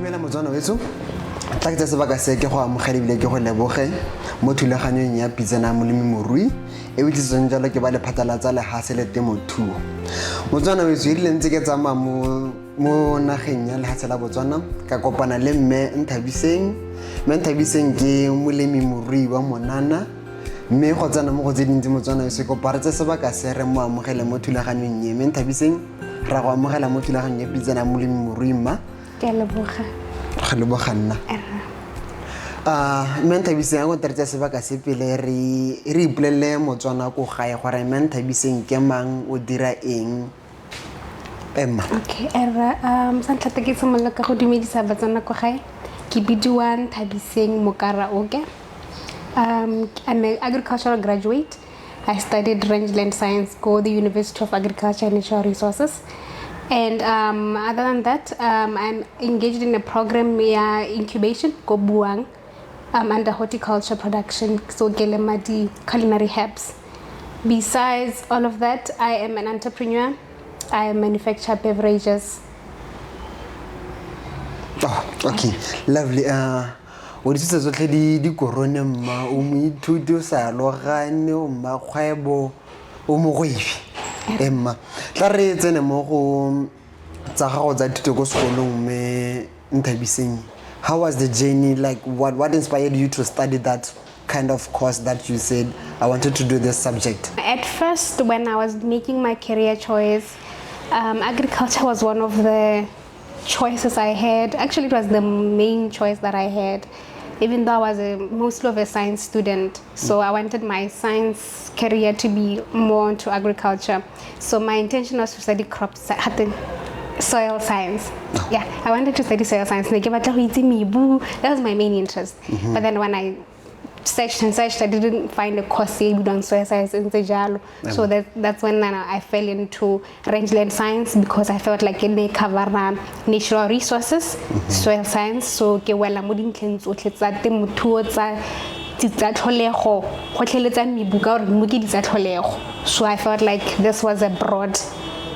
dumela motswana wetso tla ke tsa sebaka se ke go amogela bile ke go leboge mo thulaganyong ya Pitsana Molemi Morui e witsitseng jalo ke ba le phatlalatsa le hasele temothuo motswana wetso ile ntse ke tsama mo nageng ya lehatshe la Botswana ka kopana le mme Nthabiseng ke molemi morui wa monana mme go tsana mo go tse dintsi motswana se kopare tse sebaka se re mo amogela mo thulaganyong ye mme Nthabiseng ra go amogela mo thulaganyong ya Pitsana Molemi Morui ma ke leboga ga leboga nna mme Nthabiseng a go tretsa sebaka se pele re ipolelle motswana go gae gore mme Nthabiseng ke mang o dira eng Emma okay santla ke simolola ka go dumedisa batswana go gae ke bidiwa Nthabiseng Mokaraoke I'm an agricultural graduate. I studied rangeland science at the University of Agriculture and Natural Resources. And other than that, I'm engaged in a program incubation go Buang under horticulture production, so Gelemadi culinary herbs. Besides all of that, I am an entrepreneur. I manufacture beverages. Oh, okay, lovely. O di tse tsotlhe di korone mma o moithuti o sa logane o mma kgwebo o mogwebi Emma tla re tsene mo go tsa gago tsa thuto go sekolong me Nthabiseng how was the journey like what inspired you to study that kind of course that you said I wanted to do this subject? At first when I was making my career choice agriculture was one of the choices I had. Actually it was the main choice that I had, even though I was mostly of a science student. So I wanted my science career to be more into agriculture. So my intention was to study soil science. Yeah, I wanted to study soil science. That was my main interest. But then when I searched and searched, I didn't find a course on soil science in Sejalo. So that's when I fell into rangeland science because I felt like they cover natural resources, soil science. So ke wela mo dintleng tsotlhe tsa temothuo tsa tlholego go tlheletsa mebu ka gore mo ke di tsa tlholego. So I felt like this was a broad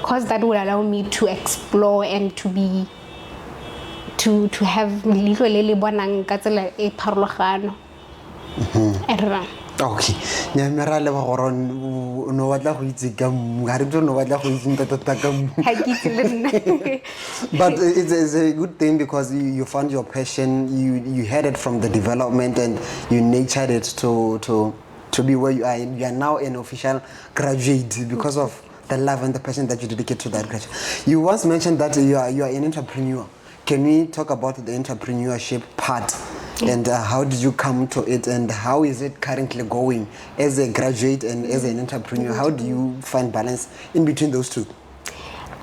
course that would allow me to explore and to have little le bonang ka tsela e pharologano. Okay, nyamera le ba gore no batla go itse ka ga re no batla go itse tota ka but it's a good thing because you found your passion, you had it from the development and you nurtured it to be where you are. You are now an official graduate because of the love and the passion that you dedicate to that graduate. You once mentioned that you are an entrepreneur. Can we talk about the entrepreneurship part? And how did you come to it and how is it currently going as a graduate and as an entrepreneur? How do you find balance in between those two?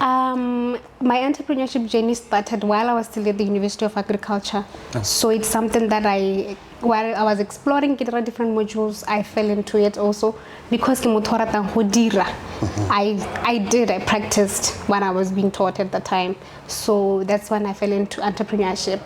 My entrepreneurship journey started while I was still at the University of Agriculture. So it's something that while I was exploring different modules, I fell into it also because I practiced what I was being taught at the time. So that's when I fell into entrepreneurship.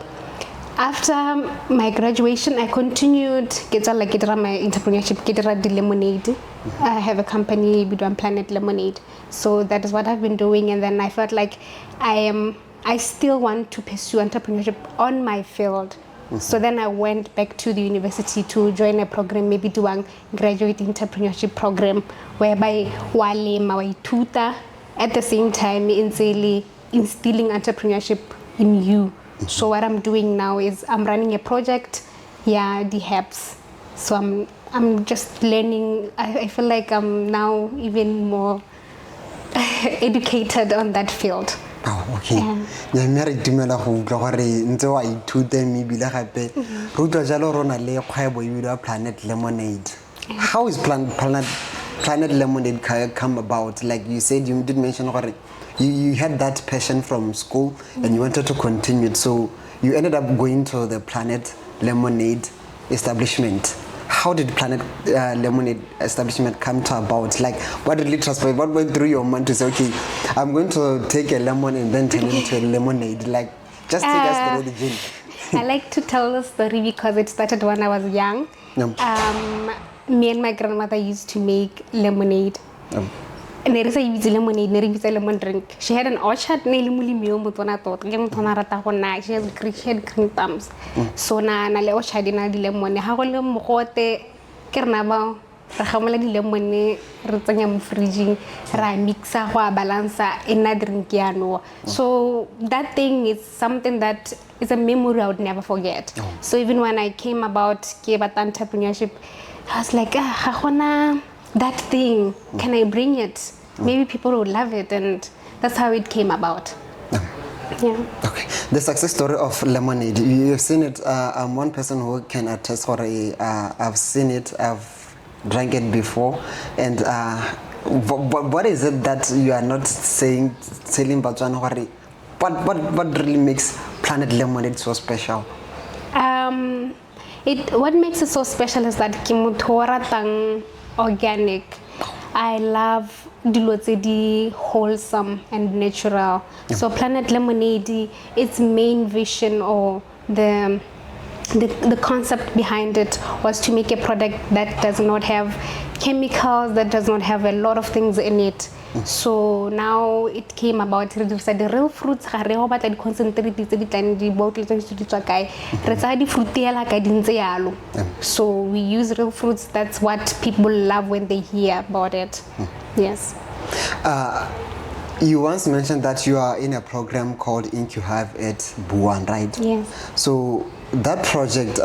After my graduation, I continued my entrepreneurship, lemonade. I have a company, Bidwan Planet Lemonade. So that is what I've been doing. And then I felt like I still want to pursue entrepreneurship on my field. So then I went back to the university to join a program, maybe do a graduate entrepreneurship program, whereby tutor at the same time instilling entrepreneurship in you. So what I'm doing now is I'm running a project, the herbs. So I'm just learning. I feel like I'm now even more educated on that field. Oh, okay. Yeah, re dumela go utlwa gore ntse wa ithute mme bile gape re utlwa jalo rona le kgwebo e bidwa Planet Lemonade. How is Planet Lemonade come about? Like you said, you did mention gore you had that passion from school and you wanted to continue it, so you ended up going to the Planet Lemonade establishment. How did Planet Lemonade establishment come to about? Like, what really transpired? What went through your mind to say, okay, I'm going to take a lemon and then turn it into a lemonade? Like, just take us through the journey. I like to tell the story because it started when I was young. Me and my grandmother used to make lemonade. ne re sa ibitse lemonade ne re bitsa lemon drink. She had an orchard ne le molemi yo motona tota ke motho na rata go nna she had green thumbs so na le orchard na di lemon ha go le mogote ke rena ba ra gamola di lemon re tsenya mo fridge ra mixa go balance in a drink ya no so that thing is something that is a memory I would never forget. So even when I came about ke about entrepreneurship I was like ha gona that thing can I bring it maybe people would love it and that's how it came about. Yeah. Okay. The success story of lemonade, you've seen it. I'm one person who can attest for I've seen it, I've drank it before, and what is it that you are not telling Batswana Hori? What really makes Planet Lemonade so special? What makes it so special is that kimutora tang organic. I love dilo tse di wholesome and natural. So Planet Lemonade, its main vision or the concept behind it was to make a product that does not have chemicals, that does not have a lot of things in it. So now it came about the real fruits ga re go batla di concentrate tse di tlang di bottle tse di tswa kae re tsa di fruitela ka dintse yalo. So we use real fruits. That's what people love when they hear about it. Yes. You once mentioned that you are in a program called IncuHive at Buwan, right? Yes. So that project,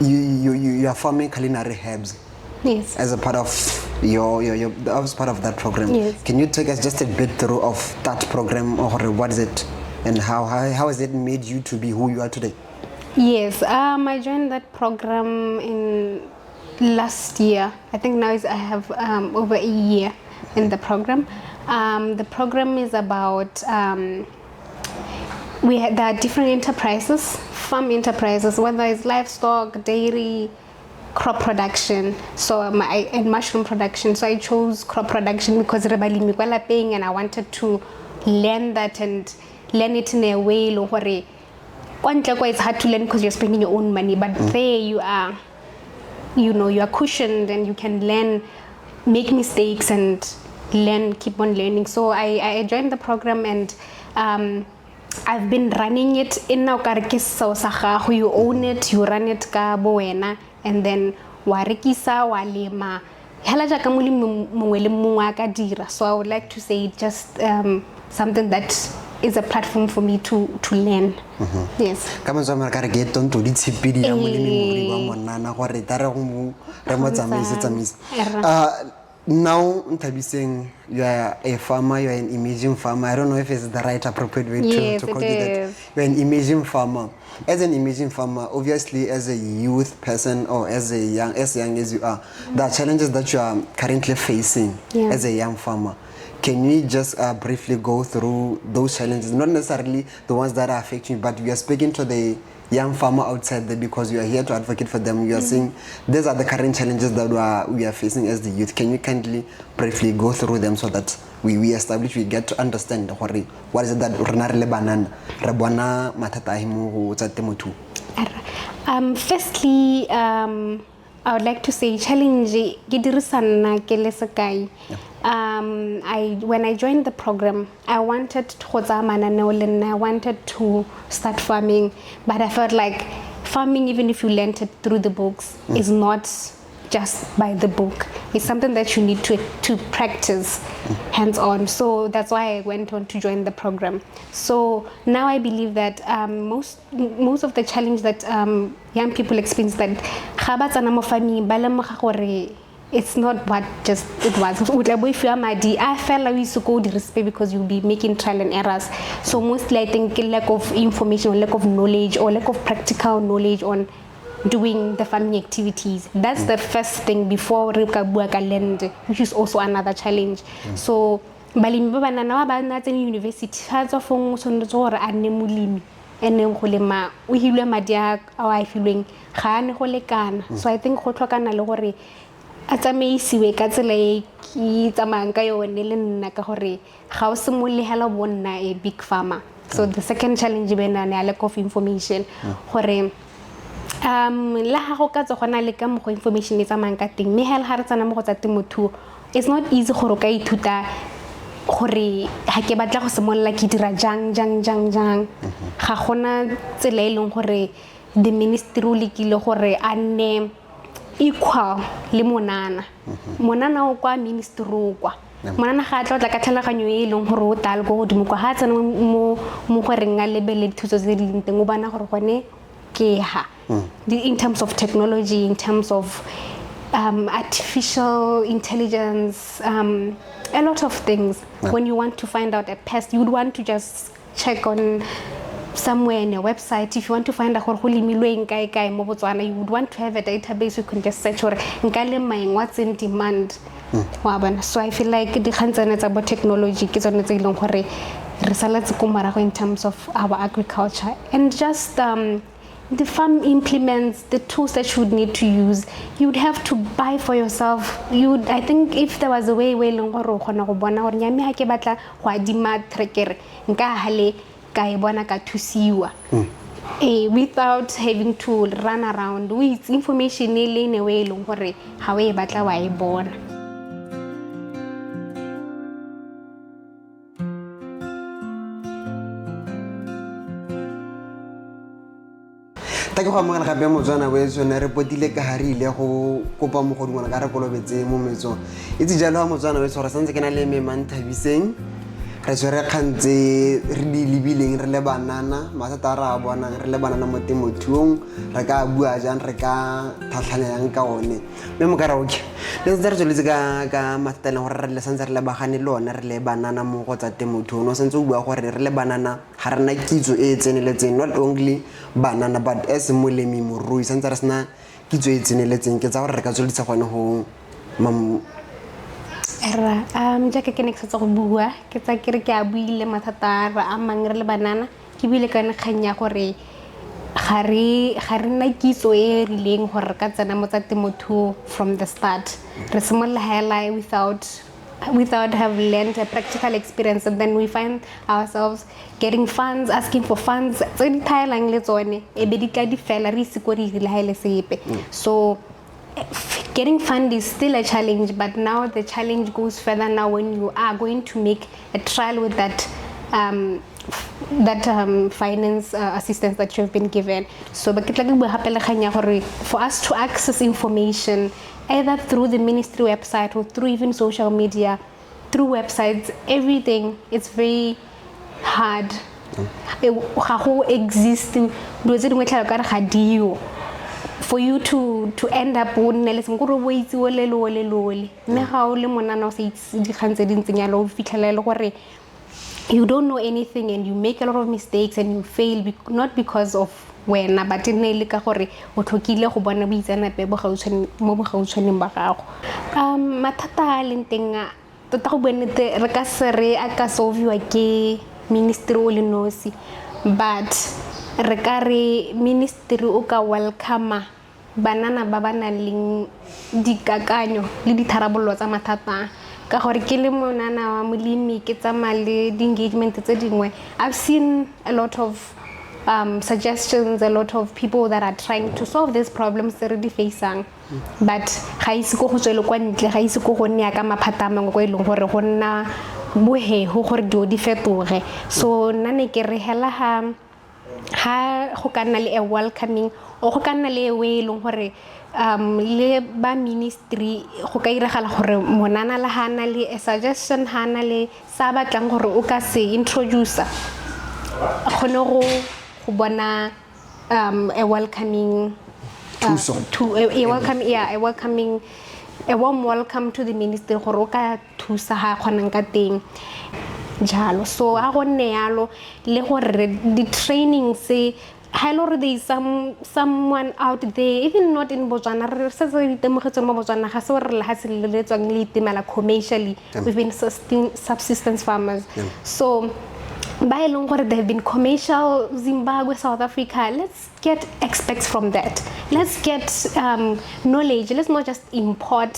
you are farming culinary herbs. Yes. As a part of as part of that program. Yes. Can you take us just a bit through of that program, or what is it, and how has it made you to be who you are today? Yes. I joined that program in last year. I think now I have over a year in the program. The program is about there are different enterprises, farm enterprises, whether it's livestock, dairy, crop production, and mushroom production. So I chose crop production because rebalimi kwa lapeng, and I wanted to learn that and learn it in a way it's hard to learn because you're spending your own money, but there you are, you are cushioned and you can learn, make mistakes and learn, keep on learning. So I joined the program and I've been running it in now you own it, you run it ka boena, and then warekisa walema hela jaka molemi mongwe le mongwe a ka dira. So I would like to say just something that is a platform for me to learn. Yes. Ka motho a re ke tonto di tshipidi ya molemi wa monana gore tare go mo re mo tsamaisa. Now, Ntabiseng, you are a farmer, you are an emerging farmer. I don't know if it's the right appropriate way to call it that. You're an emerging farmer. As an emerging farmer, obviously as a youth person or as young as you are, there are challenges that you are currently facing as a young farmer. Can you just briefly go through those challenges? Not necessarily the ones that are affecting you, but we are speaking to the young farmer outside there because you are here to advocate for them. You are saying these are the current challenges that we are facing as the youth. Can you kindly briefly go through them so that we establish, we get to understand what is it that firstly, I would like to say challenge when I joined the program, I wanted to start farming, but I felt like farming, even if you learned it through the books, is not just by the book. It's something that you need to practice hands-on. So that's why I went on to join the program. So now I believe that most of the challenge that young people experience, that it's not what just it was. I felt like we used to go to respect because you'll be making trial and errors. So mostly I think lack of information, or lack of knowledge, or lack of practical knowledge on doing the farming activities. That's the first thing before land, which is also another challenge. So balimi ba banana ba na tsene university ha tsa fong tshwanetse gore a nne molemi ene go lema o hilwe madi a wa filweng ga ne go lekana. So I think go tlhokana le gore a tsamaisiwe ka tsela e ke tsamayang ka yone le nna ka gore ga o se mo lehela bonna a big farmer. So the second challenge bena ne lack of information gore la ha go ka tsogona le ka mo information e tsamayang ka teng me hela ha re tsana mo go tsa temothuo it's not easy gore o ka ithuta gore ha ke batla go semolla ke dira jang ga gona tsela e leng gore the ministry o lekile gore a nne equal le monana o kwa ministry o kwa monana ga tla ka tlhalaganyo e leng gore o tala go godimo kwa ha tsena mo gore nga lebele dithuso tse di leng teng o bana gore gone ke ha in terms of technology, in terms of artificial intelligence, a lot of things. When you want to find out a pest, you would want to just check on somewhere in a website. If you want to find out you would want to have a database you can just search or what's in demand. So I feel like the hands about technology in terms of our agriculture and just the farm implements, the tools that you would need to use, you would have to buy for yourself. I think if there was a way longoro khona go bona gore nyame ha ke batla go adima trekere nka hale ka e bona ka thusiwa without having to run around with information in a way longore ha we batla wa e bona. Ta ke go amogela gape motswana we tsone re potile ka harile go kopa mogodi ngwana ka re kolobetse mo metso itse jalo ha motswana we tsora santse ke na le me manthabiseng re tsere khantse re di libileng re le banana mathata ra bona re le banana mo temothuong re ka bua jang re ka tlhatlhanya yang ka one me mo ka ra okay le tsere tsholetse ka mathata le gore re le santse re le bagane le one re le banana mo go tsa temothuo no santse o bua gore re le banana ga rena kitso e tseneletseng not only banana but as molemi morui santse re sena kitso e tseneletseng ke tsa gore re ka tsholitsa gone go jaaka ke ne ke setsa go bua ke tsa kere ke a buile mathata ra amang re le banana ke buile ka nkganya gore ga re na kitso e rileng gore ka tsena mo tsa temothuo from the start re simolla hela without have learned a practical experience and then we find ourselves getting funds, asking for funds tse di thailang le tsone e be di ka di fela re isikori le haele sepe so getting fund is still a challenge, but now the challenge goes further now when you are going to make a trial with that finance assistance that you've been given. So for us to access information either through the ministry website or through even social media, through websites, everything, it's very hard. For you to end up you don't know anything and you make a lot of mistakes and you fail not because of when but in leka gore o tlhokile go bona boitsanape bo gautshwane mo bogautshwaneng ba gago mathata a leng teng tota go bonete re ka se re a ka solviwa ke ministry o le nosi but re ka re ministry o ka welcome banana ba bana leng dikakanyo le ditharabollo tsa mathata ka gore ke le monana wa molemi ke tsamale di engagement tse dingwe I've seen a lot of suggestions, a lot of people that are trying to solve these problems that are facing but ga ise go tswele kwa ntle ga ise go nne ka maphata mangwe go ileng gore go nna bohe go gore di fetoge so nna ne ke re hela ha go ka nna le a welcoming o go ka nna le we leng gore le ba ministry go ka iragala gore monana la hana le a suggestion hana le sa batlang gore o ka se introduce khone go bona a welcoming a warm welcome to the ministry gore o ka thusa ha khonang ka teng jalo so ha go nne yalo le gore the training se hello there is someone out there even not in Botswana re se se ditemogetse mo Botswana ga se re le ha se le tswang le itemela commercially we've been subsistence farmers so by long gore there have been commercial Zimbabwe, South Africa. Let's get experts from that. Let's get knowledge. Let's not just import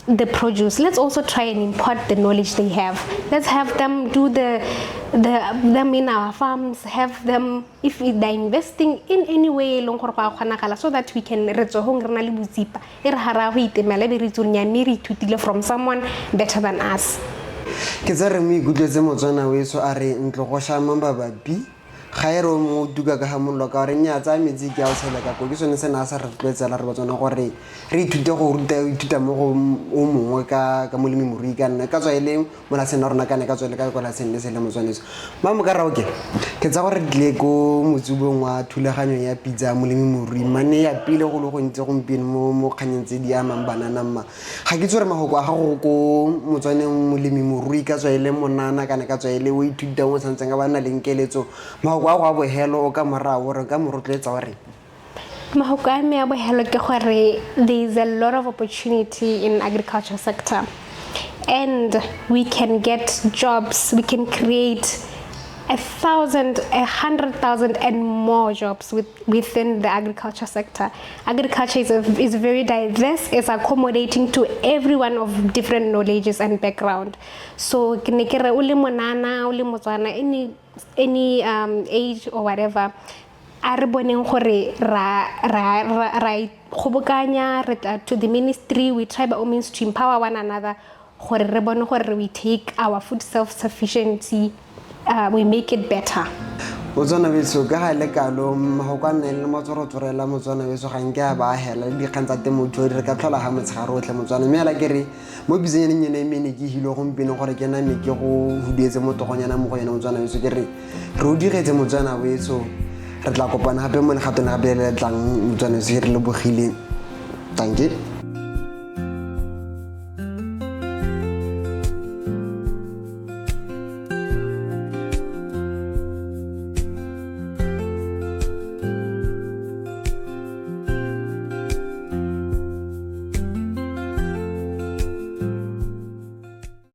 the produce, let's also try and import the knowledge they have. Let's have them do them in our farms, have them, if they're investing in any way, so that we can from someone better than us. Ke tsa re mo ikutletse motswana we so a re ntlo go shama babapi ga e re mo duka ka hamollo ka re nya tsa metsi ke a o tshela ka go ke sone se na sa re tlwetsela re botswana gore re ithute go ithuta mo go o mongwe ka molemi morui ka nna ka tswa ile mo la sena rona ka ne ka tswa ile ka kola sene se le motswaneso mama ka raoke ke tsa gore tle ko motsubong wa thulaganyo ya pizza molemi morui mane ya pile go le go ntse go mpine mo kganyentse di amang banana mma ga ke tsore mahoko a gago ko motswaneng molemi morui ka tswa ile monana ka ne ka tswa ile o ithuta mo santseng ga bana leng keletso wa go bohelo o ka mora gore ka morotletsa gore mahoko a me a bohelo ke gore there is a lot of opportunity in agriculture sector, and we can get jobs, we can create 1,000, 100,000 and more jobs within the agriculture sector. Agriculture is very diverse, it's accommodating to everyone of different knowledges and background. So uli monana, uli motswana, any age or whatever, a re boneng gore ra khobokanya to the ministry, we try by all means to empower one another gore re bone gore we take our food self-sufficiency, we make it better. Motswana beso ka ga le kalo mahoko a nne le motsoro-tsorela motswana beso ga nke a ba hela le dikgang tsa temothuo re ka tlhola ga motshegare otlhe motswana mme ala ke re mo bisenyeng nyene mene ke hilo gompieno gore ke name ke go hudietse mo togonyana mo go yena motswana beso ke re o diretse motswana beso re tla kopana gape mo legatong gape le tlang motswana beso ke re lebogile. Thank you.